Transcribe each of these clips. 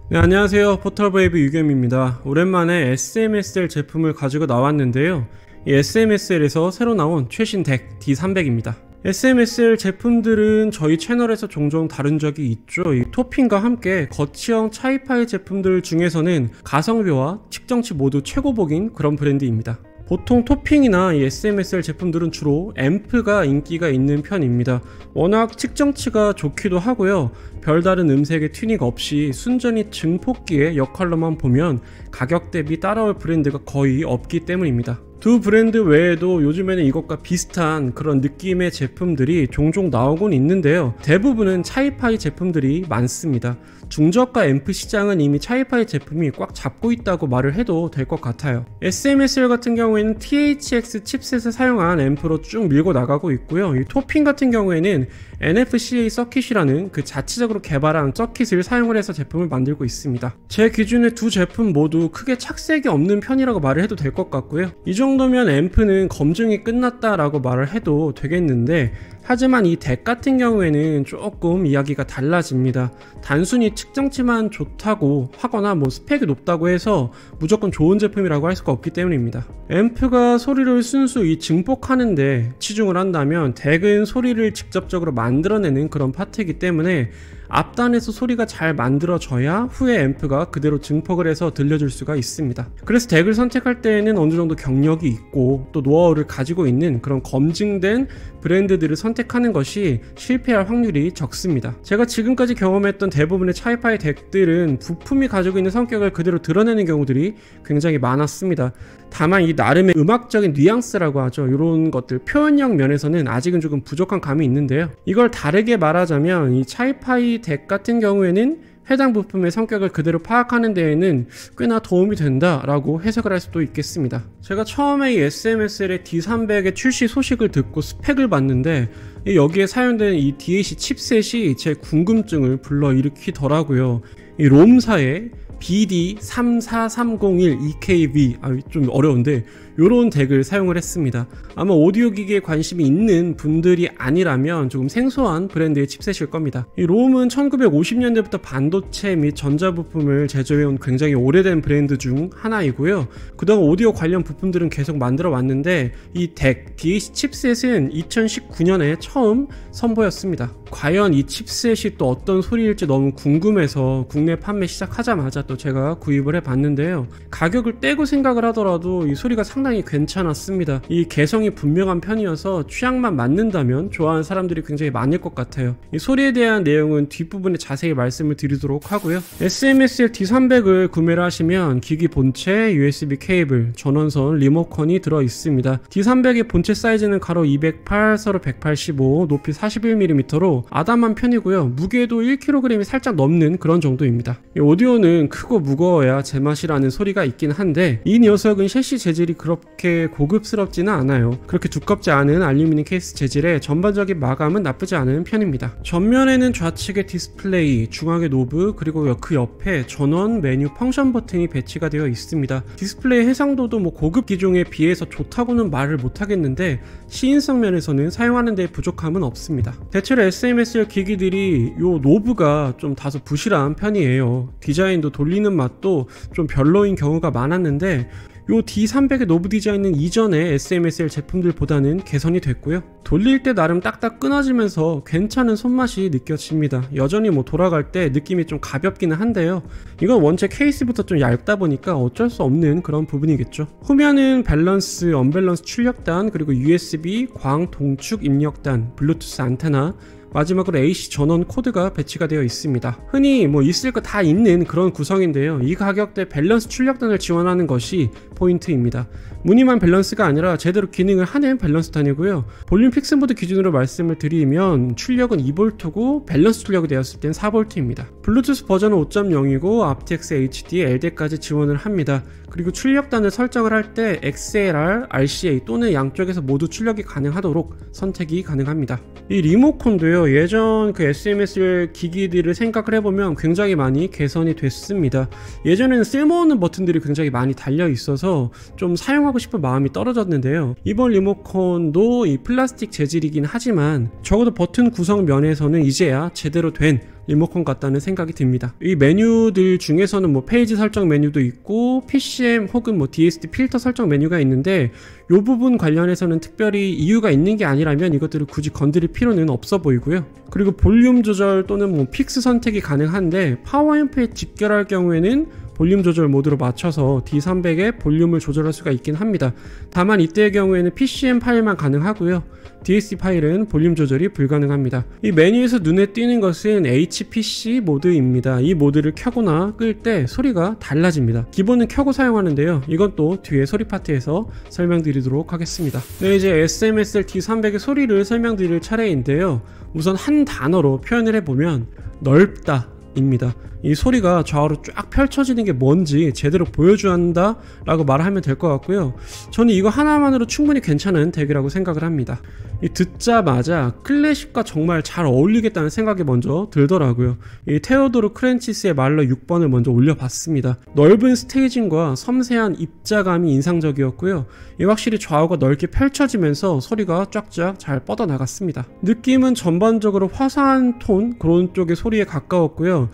네, 안녕하세요. 포털브레이브 유겸입니다. 오랜만에 SMSL 제품을 가지고 나왔는데요. 이 SMSL에서 새로 나온 최신 덱 D300입니다. SMSL 제품들은 저희 채널에서 종종 다룬 적이 있죠. 이 토핑과 함께 거치형 차이파이 제품들 중에서는 가성비와 측정치 모두 최고복인 그런 브랜드입니다. 보통 토핑이나 이 SMSL 제품들은 주로 앰프가 인기가 있는 편입니다. 워낙 측정치가 좋기도 하고요. 별다른 음색의 튜닝 없이 순전히 증폭기의 역할로만 보면 가격 대비 따라올 브랜드가 거의 없기 때문입니다. 두 브랜드 외에도 요즘에는 이것과 비슷한 그런 느낌의 제품들이 종종 나오곤 있는데요. 대부분은 차이파이 제품들이 많습니다. 중저가 앰프 시장은 이미 차이파이 제품이 꽉 잡고 있다고 말을 해도 될 것 같아요. SMSL 같은 경우에는 THX 칩셋을 사용한 앰프로 쭉 밀고 나가고 있고요. 이 토핑 같은 경우에는 NFC 서킷이라는 그 자체적으로 개발한 서킷을 사용을 해서 제품을 만들고 있습니다. 제 기준에 두 제품 모두 크게 착색이 없는 편이라고 말을 해도 될 것 같고요. 이 정도면 앰프는 검증이 끝났다라고 말을 해도 되겠는데, 하지만 이 덱 같은 경우에는 조금 이야기가 달라집니다. 단순히 측정치만 좋다고 하거나 뭐 스펙이 높다고 해서 무조건 좋은 제품이라고 할 수가 없기 때문입니다. 앰프가 소리를 순수 증폭하는데 치중을 한다면 덱은 소리를 직접적으로 만들어내는 그런 파트이기 때문에 앞단에서 소리가 잘 만들어져야 후에 앰프가 그대로 증폭을 해서 들려줄 수가 있습니다. 그래서 덱을 선택할 때에는 어느 정도 경력이 있고 또 노하우를 가지고 있는 그런 검증된 브랜드들을 선택하는 것이 실패할 확률이 적습니다. 제가 지금까지 경험했던 대부분의 차이파이 덱들은 부품이 가지고 있는 성격을 그대로 드러내는 경우들이 굉장히 많았습니다. 다만 이 나름의 음악적인 뉘앙스라고 하죠. 이런 것들, 표현력 면에서는 아직은 조금 부족한 감이 있는데요. 이걸 다르게 말하자면 이 차이파이 덱 같은 경우에는 해당 부품의 성격을 그대로 파악하는 데에는 꽤나 도움이 된다라고 해석을 할 수도 있겠습니다. 제가 처음에 이 SMSL의 D300의 출시 소식을 듣고 스펙을 봤는데 여기에 사용되는 이 DAC 칩셋이 제 궁금증을 불러일으키더라고요. 이 롬사의 BD34301EKV, 좀 어려운데 요런 덱을 사용을 했습니다. 아마 오디오 기기에 관심이 있는 분들이 아니라면 조금 생소한 브랜드의 칩셋일 겁니다. 이 롬은 1950년대부터 반도체 및 전자부품을 제조해온 굉장히 오래된 브랜드 중 하나이고요. 그동안 오디오 관련 부품들은 계속 만들어 왔는데 이 덱, DAC 칩셋은 2019년에 처음 선보였습니다. 과연 이 칩셋이 또 어떤 소리일지 너무 궁금해서 국내 판매 시작하자마자 또 제가 구입을 해봤는데요. 가격을 떼고 생각을 하더라도 이 소리가 상당히 괜찮았습니다. 이 개성이 분명한 편이어서 취향만 맞는다면 좋아하는 사람들이 굉장히 많을 것 같아요. 이 소리에 대한 내용은 뒷부분에 자세히 말씀을 드리도록 하고요. SMSL D300을 구매를 하시면 기기 본체, USB 케이블, 전원선, 리모컨이 들어있습니다. D300의 본체 사이즈는 가로 208, 세로 185, 높이 41mm로 아담한 편이고요. 무게도 1kg이 살짝 넘는 그런 정도입니다. 이 오디오는 크고 무거워야 제맛이라는 소리가 있긴 한데 이 녀석은 셰시 재질이 그렇게 고급스럽지는 않아요. 그렇게 두껍지 않은 알루미늄 케이스 재질에 전반적인 마감은 나쁘지 않은 편입니다. 전면에는 좌측에 디스플레이, 중앙에 노브, 그리고 그 옆에 전원, 메뉴, 펑션 버튼이 배치가 되어 있습니다. 디스플레이 해상도도 뭐 고급 기종에 비해서 좋다고는 말을 못하겠는데 시인성 면에서는 사용하는 데 부족함은 없습니다. 대체로 SMSL 기기들이 요 노브가 좀 다소 부실한 편이에요. 디자인도 돌리는 맛도 좀 별로인 경우가 많았는데 요 D300의 노브 디자인은 이전의 SMSL 제품들보다는 개선이 됐고요. 돌릴 때 나름 딱딱 끊어지면서 괜찮은 손맛이 느껴집니다. 여전히 뭐 돌아갈 때 느낌이 좀 가볍기는 한데요. 이건 원체 케이스부터 좀 얇다 보니까 어쩔 수 없는 그런 부분이겠죠. 후면은 밸런스, 언밸런스 출력단, 그리고 USB, 광, 동축 입력단, 블루투스 안테나, 마지막으로 AC 전원 코드가 배치가 되어 있습니다. 흔히 뭐 있을 거 다 있는 그런 구성인데요. 이 가격대 밸런스 출력단을 지원하는 것이 포인트입니다. 무늬만 밸런스가 아니라 제대로 기능을 하는 밸런스단이고요. 볼륨 픽스 모드 기준으로 말씀을 드리면 출력은 2V고 밸런스 출력이 되었을 땐 4V입니다. 블루투스 버전은 5.0이고 aptX HD, LDA까지 지원을 합니다. 그리고 출력단을 설정을 할 때 XLR, RCA 또는 양쪽에서 모두 출력이 가능하도록 선택이 가능합니다. 이 리모컨도요, 예전 그 SMSL 기기들을 생각을 해보면 굉장히 많이 개선이 됐습니다. 예전에는 쓸모없는 버튼들이 굉장히 많이 달려 있어서 좀 사용하고 싶은 마음이 떨어졌는데요. 이번 리모컨도 이 플라스틱 재질이긴 하지만 적어도 버튼 구성 면에서는 이제야 제대로 된 리모컨 같다는 생각이 듭니다. 이 메뉴들 중에서는 뭐 페이지 설정 메뉴도 있고 PCM 혹은 뭐 DSD 필터 설정 메뉴가 있는데 이 부분 관련해서는 특별히 이유가 있는 게 아니라면 이것들을 굳이 건드릴 필요는 없어 보이고요. 그리고 볼륨 조절 또는 뭐 픽스 선택이 가능한데 파워앰프에 직결할 경우에는 볼륨 조절 모드로 맞춰서 D300의 볼륨을 조절할 수가 있긴 합니다. 다만 이때의 경우에는 PCM 파일만 가능하고요. DSD 파일은 볼륨 조절이 불가능합니다. 이 메뉴에서 눈에 띄는 것은 HPC 모드입니다. 이 모드를 켜거나 끌 때 소리가 달라집니다. 기본은 켜고 사용하는데요. 이건 또 뒤에 소리 파트에서 설명드리도록 하겠습니다. 네, 이제 SMSL D300의 소리를 설명드릴 차례인데요. 우선 한 단어로 표현을 해보면 넓다 입니다. 이 소리가 좌우로 쫙 펼쳐지는 게 뭔지 제대로 보여줘야 한다 라고 말하면 될 것 같고요. 저는 이거 하나만으로 충분히 괜찮은 덱이라고 생각을 합니다. 이 듣자마자 클래식과 정말 잘 어울리겠다는 생각이 먼저 들더라고요. 이 테오도르 크렌치스의 말러 6번을 먼저 올려봤습니다. 넓은 스테이징과 섬세한 입자감이 인상적이었고요. 이 확실히 좌우가 넓게 펼쳐지면서 소리가 쫙쫙 잘 뻗어나갔습니다. 느낌은 전반적으로 화사한 톤 그런 쪽의 소리에 가까웠고요.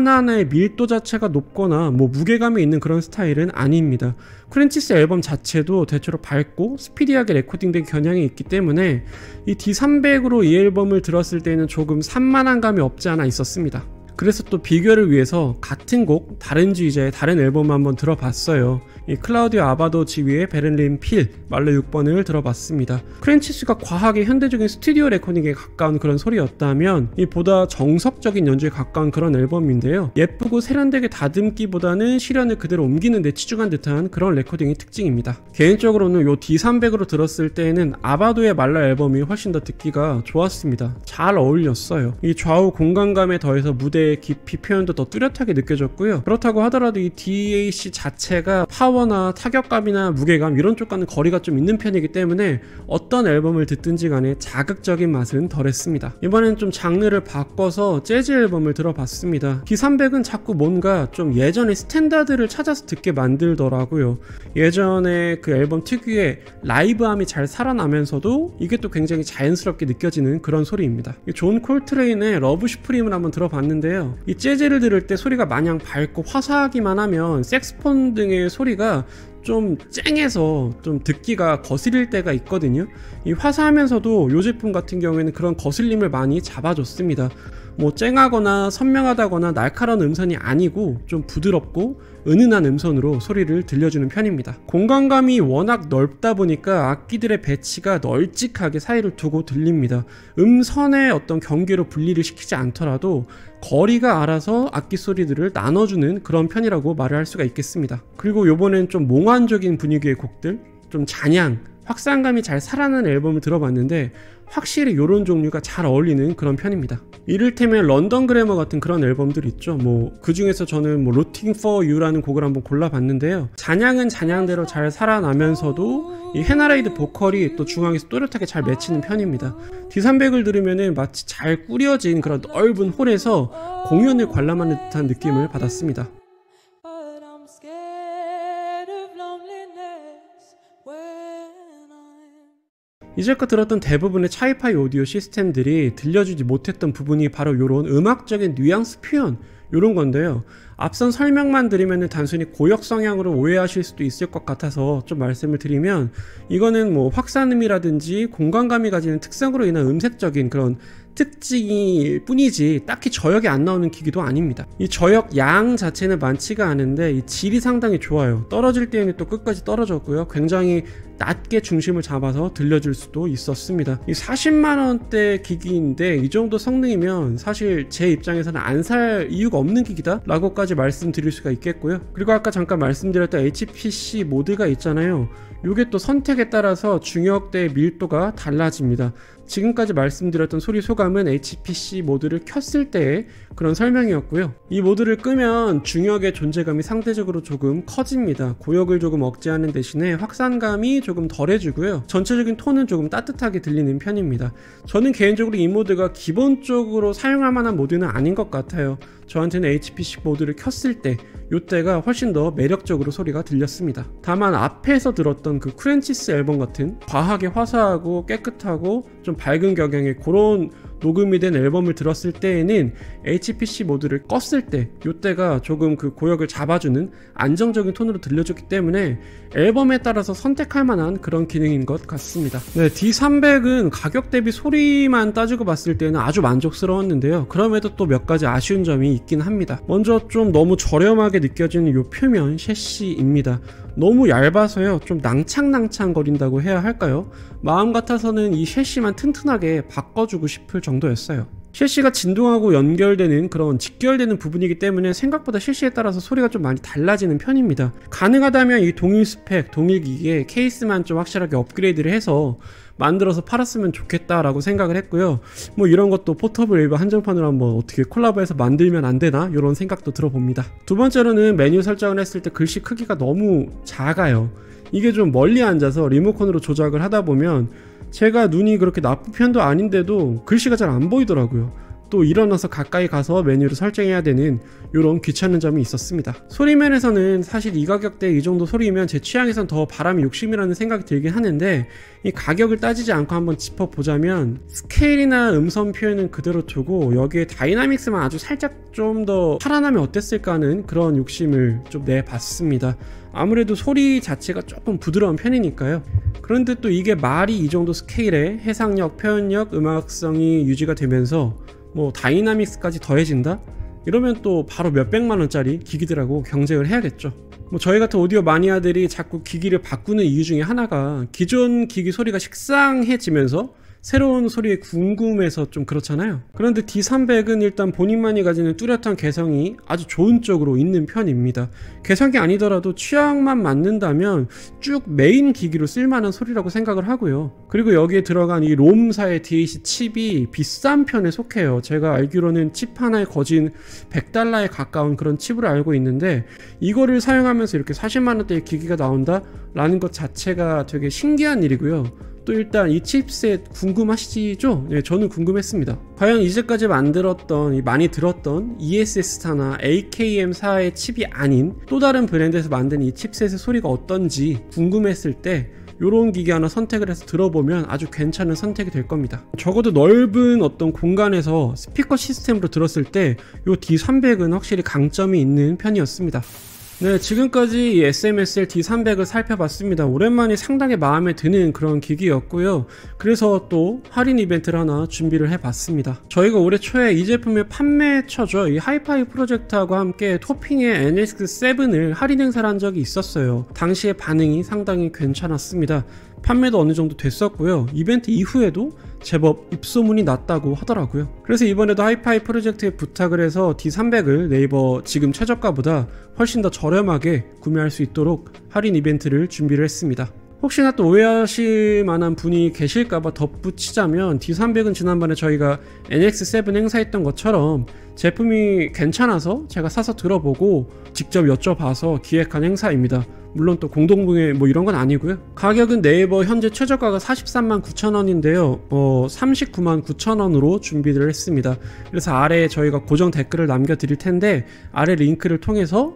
하나하나의 밀도 자체가 높거나 뭐 무게감이 있는 그런 스타일은 아닙니다. 크렌치스 앨범 자체도 대체로 밝고 스피디하게 레코딩된 겨냥이 있기 때문에 이 D300으로 이 앨범을 들었을 때는 조금 산만한 감이 없지 않아 있었습니다. 그래서 또 비교를 위해서 같은 곡 다른 지휘자의 다른 앨범을 한번 들어봤어요. 이 클라우디오 아바도 지휘의 베를린 필 말러 6번을 들어봤습니다. 크렌치스가 과하게 현대적인 스튜디오 레코딩에 가까운 그런 소리였다면 이 보다 정석적인 연주에 가까운 그런 앨범인데요. 예쁘고 세련되게 다듬기보다는 시련을 그대로 옮기는 데 치중한 듯한 그런 레코딩이 특징입니다. 개인적으로는 요 D300으로 들었을 때에는 아바도의 말러 앨범이 훨씬 더 듣기가 좋았습니다. 잘 어울렸어요. 이 좌우 공간감에 더해서 무대의 깊이 표현도 더 뚜렷하게 느껴졌고요. 그렇다고 하더라도 이 DAC 자체가 파워나 타격감이나 무게감 이런 쪽과는 거리가 좀 있는 편이기 때문에 어떤 앨범을 듣든지 간에 자극적인 맛은 덜했습니다. 이번엔 좀 장르를 바꿔서 재즈 앨범을 들어봤습니다. D300은 자꾸 뭔가 좀 예전의 스탠다드를 찾아서 듣게 만들더라고요. 예전에 그 앨범 특유의 라이브함이 잘 살아나면서도 이게 또 굉장히 자연스럽게 느껴지는 그런 소리입니다. 존 콜트레인의 러브 슈프림을 한번 들어봤는데요. 이 재즈를 들을 때 소리가 마냥 밝고 화사하기만 하면 색스폰 등의 소리가 좀 쨍해서 좀 듣기가 거슬릴 때가 있거든요. 이 화사하면서도 이 제품 같은 경우에는 그런 거슬림을 많이 잡아줬습니다. 뭐 쨍하거나 선명하다거나 날카로운 음선이 아니고 좀 부드럽고 은은한 음선으로 소리를 들려주는 편입니다. 공간감이 워낙 넓다 보니까 악기들의 배치가 널찍하게 사이를 두고 들립니다. 음선의 어떤 경계로 분리를 시키지 않더라도 거리가 알아서 악기 소리들을 나눠주는 그런 편이라고 말을 할 수가 있겠습니다. 그리고 요번엔 좀 몽환적인 분위기의 곡들, 좀 잔향, 확산감이 잘 살아나는 앨범을 들어봤는데 확실히 이런 종류가 잘 어울리는 그런 편입니다. 이를테면 런던 그래머 같은 그런 앨범들 있죠. 뭐 그 중에서 저는 뭐 Rooting for You라는 곡을 한번 골라봤는데요. 잔향은 잔향대로 잘 살아나면서도 이 헤나레이드 보컬이 또 중앙에서 또렷하게 잘 맺히는 편입니다. D300을 들으면은 마치 잘 꾸려진 그런 넓은 홀에서 공연을 관람하는 듯한 느낌을 받았습니다. 이제껏 들었던 대부분의 차이파이 오디오 시스템들이 들려주지 못했던 부분이 바로 이런 음악적인 뉘앙스 표현 이런 건데요. 앞선 설명만 드리면 단순히 고역 성향으로 오해하실 수도 있을 것 같아서 좀 말씀을 드리면 이거는 뭐 확산음이라든지 공간감이 가지는 특성으로 인한 음색적인 그런 특징일 뿐이지 딱히 저역이 안 나오는 기기도 아닙니다. 이 저역 양 자체는 많지가 않은데 이 질이 상당히 좋아요. 떨어질 때에는 또 끝까지 떨어졌고요. 굉장히 낮게 중심을 잡아서 들려줄 수도 있었습니다. 이 40만원대 기기인데 이 정도 성능이면 사실 제 입장에서는 안 살 이유가 없는 기기다 라고까지 말씀드릴 수가 있겠고요. 그리고 아까 잠깐 말씀드렸던 HPC 모드가 있잖아요. 이게 또 선택에 따라서 중역대의 밀도가 달라집니다. 지금까지 말씀드렸던 소리 소감은 HPC 모드를 켰을 때의 그런 설명이었고요. 이 모드를 끄면 중역의 존재감이 상대적으로 조금 커집니다. 고역을 조금 억제하는 대신에 확산감이 조금 덜해지고요. 전체적인 톤은 조금 따뜻하게 들리는 편입니다. 저는 개인적으로 이 모드가 기본적으로 사용할 만한 모드는 아닌 것 같아요. 저한테는 HPC 모드를 켰을 때 이때가 훨씬 더 매력적으로 소리가 들렸습니다. 다만 앞에서 들었던 그 크렌치스 앨범 같은 과하게 화사하고 깨끗하고 좀 밝은 경향의 그런 녹음이 된 앨범을 들었을 때에는 HPC 모드를 껐을 때 이때가 조금 그 고역을 잡아주는 안정적인 톤으로 들려줬기 때문에 앨범에 따라서 선택할 만한 그런 기능인 것 같습니다. 네, D300은 가격 대비 소리만 따지고 봤을 때는 아주 만족스러웠는데요. 그럼에도 또 몇 가지 아쉬운 점이 있긴 합니다. 먼저 좀 너무 저렴하게 느껴지는 이 표면 셰시입니다. 너무 얇아서요, 좀 낭창낭창 거린다고 해야 할까요? 마음 같아서는 이 셰시만 튼튼하게 바꿔주고 싶을 정도였어요. 셰시가 진동하고 연결되는 그런 직결되는 부분이기 때문에 생각보다 셰시에 따라서 소리가 좀 많이 달라지는 편입니다. 가능하다면 이 동일 스펙, 동일 기기에 케이스만 좀 확실하게 업그레이드를 해서 만들어서 팔았으면 좋겠다라고 생각을 했고요. 뭐 이런 것도 포터블 웨이브 한정판으로 한번 어떻게 콜라보해서 만들면 안 되나 이런 생각도 들어봅니다. 두 번째로는 메뉴 설정을 했을 때 글씨 크기가 너무 작아요. 이게 좀 멀리 앉아서 리모컨으로 조작을 하다 보면 제가 눈이 그렇게 나쁜 편도 아닌데도 글씨가 잘 안 보이더라고요. 또 일어나서 가까이 가서 메뉴를 설정해야 되는 이런 귀찮은 점이 있었습니다. 소리면에서는 사실 이 가격대에 이 정도 소리면 제 취향에선 더 바람이 욕심이라는 생각이 들긴 하는데, 이 가격을 따지지 않고 한번 짚어보자면 스케일이나 음성 표현은 그대로 두고 여기에 다이나믹스만 아주 살짝 좀 더 살아나면 어땠을까 하는 그런 욕심을 좀 내봤습니다. 아무래도 소리 자체가 조금 부드러운 편이니까요. 그런데 또 이게 말이 이 정도 스케일에 해상력, 표현력, 음악성이 유지가 되면서 뭐 다이나믹스까지 더해진다? 이러면 또 바로 몇백만원짜리 기기들하고 경쟁을 해야겠죠. 뭐 저희 같은 오디오 마니아들이 자꾸 기기를 바꾸는 이유 중에 하나가 기존 기기 소리가 식상해지면서 새로운 소리에 궁금해서 좀 그렇잖아요. 그런데 D300은 일단 본인만이 가지는 뚜렷한 개성이 아주 좋은 쪽으로 있는 편입니다. 개성이 아니더라도 취향만 맞는다면 쭉 메인 기기로 쓸만한 소리라고 생각을 하고요. 그리고 여기에 들어간 이 롬사의 DAC 칩이 비싼 편에 속해요. 제가 알기로는 칩 하나에 거진 $100에 가까운 그런 칩으로 알고 있는데, 이거를 사용하면서 이렇게 40만원대의 기기가 나온다? 라는 것 자체가 되게 신기한 일이고요. 또 일단 이 칩셋 궁금하시죠? 네, 저는 궁금했습니다. 과연 이제까지 만들었던, 많이 들었던 ESS타나 AKM사의 칩이 아닌 또 다른 브랜드에서 만든 이 칩셋의 소리가 어떤지 궁금했을 때 요런 기기 하나 선택을 해서 들어보면 아주 괜찮은 선택이 될 겁니다. 적어도 넓은 어떤 공간에서 스피커 시스템으로 들었을 때 요 D300은 확실히 강점이 있는 편이었습니다. 네, 지금까지 이 SMSL D300을 살펴봤습니다. 오랜만에 상당히 마음에 드는 그런 기기였고요. 그래서 또 할인 이벤트를 하나 준비를 해봤습니다. 저희가 올해 초에 이 제품의 판매처죠, 이 하이파이 프로젝트하고 함께 토핑의 NX7을 할인 행사를 한 적이 있었어요. 당시의 반응이 상당히 괜찮았습니다. 판매도 어느 정도 됐었고요. 이벤트 이후에도 제법 입소문이 났다고 하더라고요. 그래서 이번에도 하이파이 프로젝트에 부탁을 해서 D300을 네이버 지금 최저가보다 훨씬 더 저렴하게 구매할 수 있도록 할인 이벤트를 준비를 했습니다. 혹시나 또 오해하실 만한 분이 계실까봐 덧붙이자면, D300은 지난번에 저희가 NX7 행사했던 것처럼 제품이 괜찮아서 제가 사서 들어보고 직접 여쭤봐서 기획한 행사입니다. 물론 또 공동구매 뭐 이런 건 아니고요. 가격은 네이버 현재 최저가가 43만 9천원인데요 39만 9천원으로 준비를 했습니다. 그래서 아래에 저희가 고정 댓글을 남겨 드릴 텐데 아래 링크를 통해서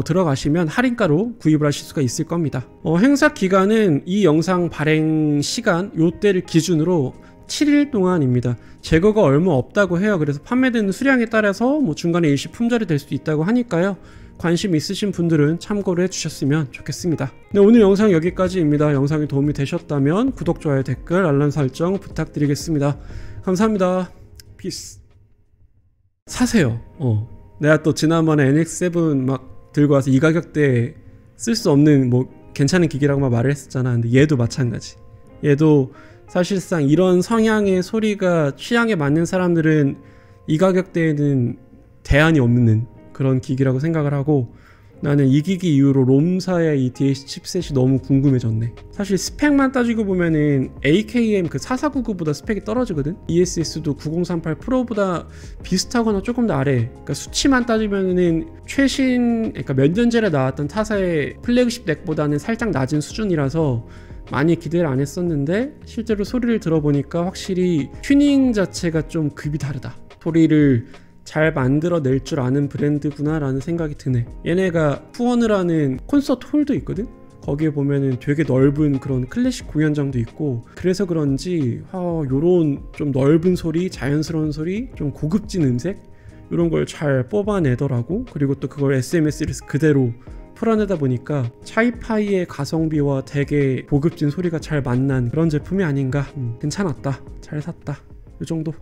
들어가시면 할인가로 구입을 하실 수가 있을 겁니다. 행사 기간은 이 영상 발행 시간 요때를 기준으로 7일 동안입니다. 재고가 얼마 없다고 해요. 그래서 판매되는 수량에 따라서 뭐 중간에 일시 품절이 될 수도 있다고 하니까요. 관심 있으신 분들은 참고를 해주셨으면 좋겠습니다. 네, 오늘 영상 여기까지입니다. 영상이 도움이 되셨다면 구독, 좋아요, 댓글, 알람 설정 부탁드리겠습니다. 감사합니다. 피스. 사세요. 내가 또 지난번에 NX7 막 들고 와서 이 가격대에 쓸 수 없는 뭐 괜찮은 기기라고 막 말을 했었잖아. 근데 얘도 마찬가지. 얘도 사실상 이런 성향의 소리가 취향에 맞는 사람들은 이 가격대에는 대안이 없는 그런 기기라고 생각을 하고, 나는 이 기기 이후로 롬사의 이 DAC 칩셋이 너무 궁금해졌네. 사실 스펙만 따지고 보면은 AKM 그 4499보다 스펙이 떨어지거든. ESS도 9038 프로보다 비슷하거나 조금 더 아래. 그러니까 수치만 따지면은 최신, 그러니까 몇 년 전에 나왔던 타사의 플래그십 넥보다는 살짝 낮은 수준이라서 많이 기대를 안 했었는데, 실제로 소리를 들어보니까 확실히 튜닝 자체가 좀 급이 다르다. 소리를 잘 만들어낼 줄 아는 브랜드구나 라는 생각이 드네. 얘네가 후원을 하는 콘서트 홀도 있거든? 거기에 보면은 되게 넓은 그런 클래식 공연장도 있고, 그래서 그런지 요런 좀 넓은 소리, 자연스러운 소리, 좀 고급진 음색 이런 걸 잘 뽑아내더라고. 그리고 또 그걸 SM 시리즈 그대로 풀어내다 보니까 차이파이의 가성비와 되게 고급진 소리가 잘 만난 그런 제품이 아닌가. 괜찮았다, 잘 샀다, 이 정도.